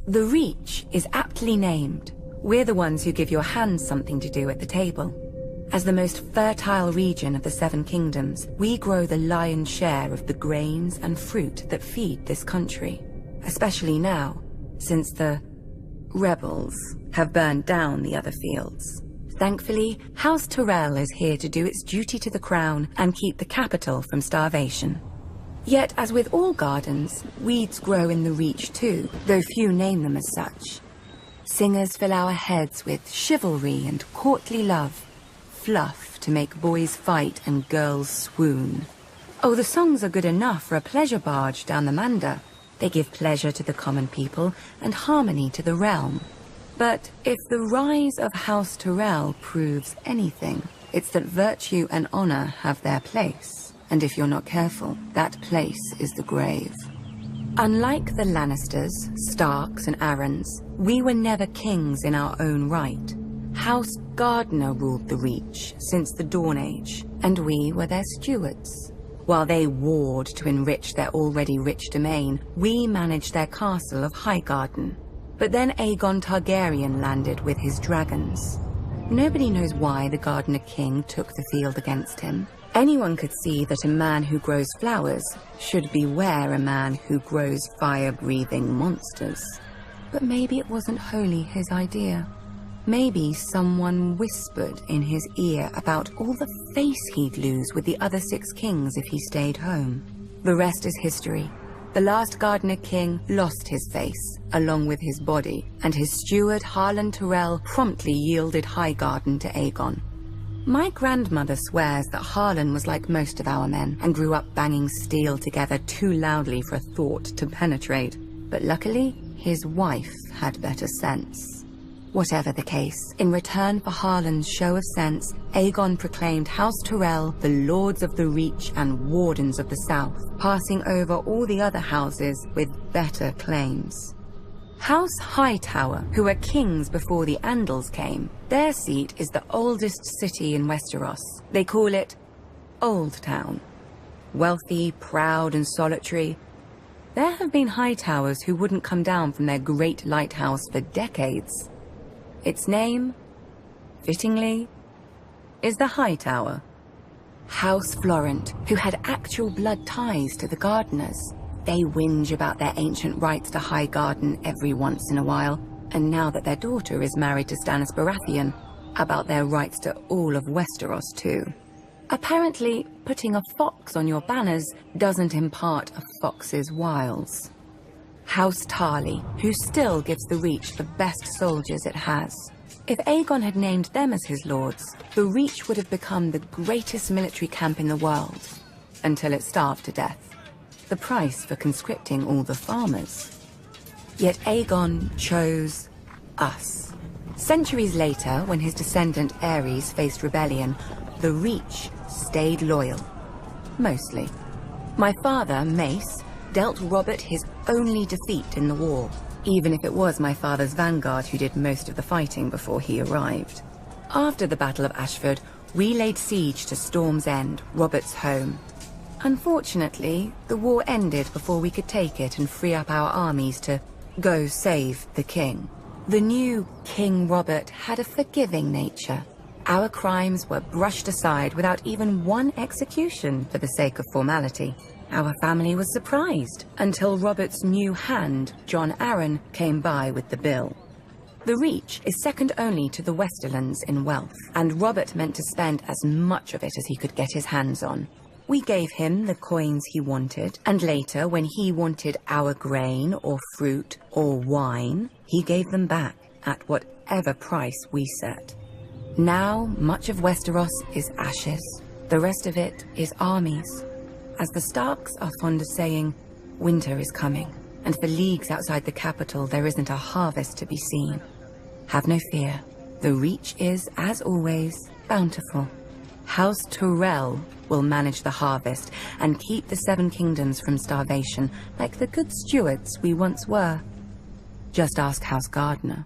The Reach is aptly named. We're the ones who give your hands something to do at the table. As the most fertile region of the Seven Kingdoms, we grow the lion's share of the grains and fruit that feed this country. Especially now, since the rebels have burned down the other fields. Thankfully, House Tyrell is here to do its duty to the crown and keep the capital from starvation. Yet, as with all gardens, weeds grow in the Reach too, though few name them as such. Singers fill our heads with chivalry and courtly love, fluff to make boys fight and girls swoon. Oh, the songs are good enough for a pleasure barge down the Manda. They give pleasure to the common people and harmony to the realm. But if the rise of House Tyrell proves anything, it's that virtue and honor have their place. And if you're not careful, that place is the grave. Unlike the Lannisters, Starks, and Arryns, we were never kings in our own right. House Gardner ruled the Reach since the Dawn Age, and we were their stewards. While they warred to enrich their already rich domain, we managed their castle of Highgarden. But then Aegon Targaryen landed with his dragons. Nobody knows why the Gardener King took the field against him. Anyone could see that a man who grows flowers should beware a man who grows fire-breathing monsters. But maybe it wasn't wholly his idea. Maybe someone whispered in his ear about all the face he'd lose with the other 6 kings if he stayed home. The rest is history. The last Gardener King lost his face, along with his body, and his steward Harlan Tyrell promptly yielded Highgarden to Aegon. My grandmother swears that Harlan was like most of our men, and grew up banging steel together too loudly for a thought to penetrate. But luckily, his wife had better sense. Whatever the case, in return for Harlan's show of sense, Aegon proclaimed House Tyrell the Lords of the Reach and Wardens of the South, passing over all the other houses with better claims. House Hightower, who were kings before the Andals came, their seat is the oldest city in Westeros. They call it Old Town. Wealthy, proud, and solitary, there have been Hightowers who wouldn't come down from their great lighthouse for decades. Its name, fittingly, is the Hightower. House Florent, who had actual blood ties to the Gardeners. They whinge about their ancient rights to Highgarden every once in a while, and now that their daughter is married to Stannis Baratheon, about their rights to all of Westeros too. Apparently, putting a fox on your banners doesn't impart a fox's wiles. House Tarly, who still gives the Reach the best soldiers it has. If Aegon had named them as his lords, the Reach would have become the greatest military camp in the world, until it starved to death. The price for conscripting all the farmers. Yet Aegon chose us. Centuries later, when his descendant Aerys faced rebellion, the Reach stayed loyal. Mostly. My father, Mace, dealt Robert his only defeat in the war, even if it was my father's vanguard who did most of the fighting before he arrived. After the Battle of Ashford, we laid siege to Storm's End, Robert's home. Unfortunately, the war ended before we could take it and free up our armies to go save the king. The new King Robert had a forgiving nature. Our crimes were brushed aside without even one execution for the sake of formality. Our family was surprised until Robert's new hand, John Arryn, came by with the bill. The Reach is second only to the Westerlands in wealth, and Robert meant to spend as much of it as he could get his hands on. We gave him the coins he wanted, and later, when he wanted our grain or fruit or wine, he gave them back at whatever price we set. Now, much of Westeros is ashes. The rest of it is armies. As the Starks are fond of saying, winter is coming, and for leagues outside the capital there isn't a harvest to be seen. Have no fear. The Reach is, as always, bountiful. House Tyrell will manage the harvest and keep the Seven Kingdoms from starvation like the good stewards we once were. Just ask House Gardner.